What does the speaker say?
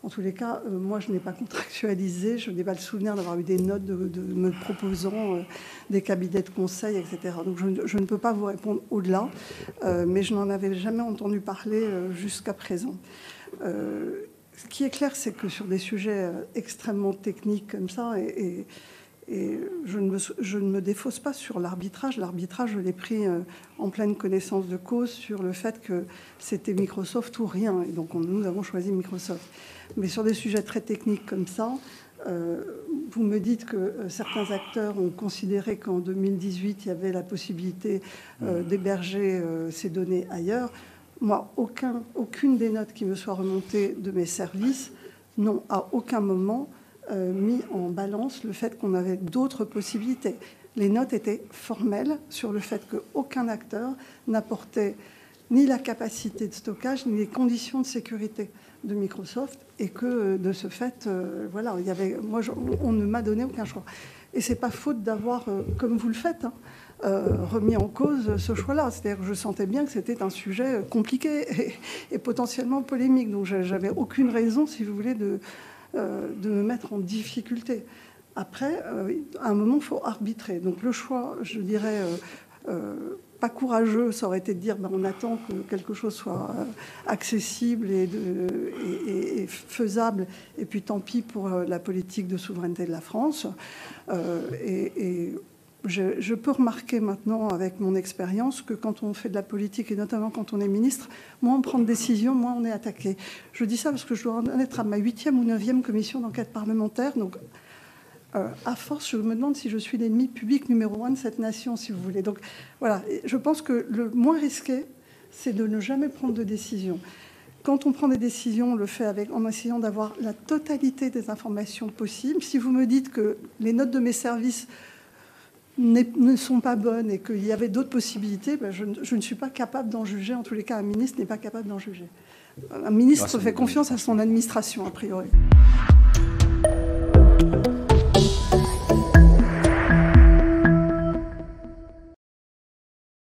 En tous les cas, moi, je n'ai pas contractualisé, je n'ai pas le souvenir d'avoir eu des notes de me proposant des cabinets de conseil, etc. Donc, je ne peux pas vous répondre au-delà, mais je n'en avais jamais entendu parler jusqu'à présent. Ce qui est clair, c'est que sur des sujets extrêmement techniques comme ça, et je ne me défausse pas sur l'arbitrage. L'arbitrage, je l'ai pris en pleine connaissance de cause sur le fait que c'était Microsoft ou rien. Et donc, nous avons choisi Microsoft. Mais sur des sujets très techniques comme ça, vous me dites que certains acteurs ont considéré qu'en 2018, il y avait la possibilité d'héberger ces données ailleurs. Moi, aucune des notes qui me soient remontées de mes services n'ont à aucun moment mis en balance le fait qu'on avait d'autres possibilités. Les notes étaient formelles sur le fait qu'aucun acteur n'apportait ni la capacité de stockage, ni les conditions de sécurité de Microsoft, et que de ce fait, voilà, on ne m'a donné aucun choix. Et c'est pas faute d'avoir, comme vous le faites, remis en cause ce choix-là. C'est-à-dire que je sentais bien que c'était un sujet compliqué et potentiellement polémique. Donc j'avais aucune raison, si vous voulez, de me mettre en difficulté. Après, à un moment, il faut arbitrer. Donc le choix, je dirais, pas courageux, ça aurait été de dire on attend que quelque chose soit accessible et faisable, et puis tant pis pour la politique de souveraineté de la France. Je peux remarquer maintenant, avec mon expérience, que quand on fait de la politique, et notamment quand on est ministre, moins on prend de décisions, moins on est attaqué. Je dis ça parce que je dois en être à ma 8e ou 9e commission d'enquête parlementaire. Donc, à force, je me demande si je suis l'ennemi public numéro 1 de cette nation, si vous voulez. Donc, voilà. Je pense que le moins risqué, c'est de ne jamais prendre de décision. Quand on prend des décisions, on le fait en essayant d'avoir la totalité des informations possibles. Si vous me dites que les notes de mes services ne sont pas bonnes et qu'il y avait d'autres possibilités, ben je ne suis pas capable d'en juger. En tous les cas, un ministre n'est pas capable d'en juger. Un ministre fait confiance à son administration, a priori.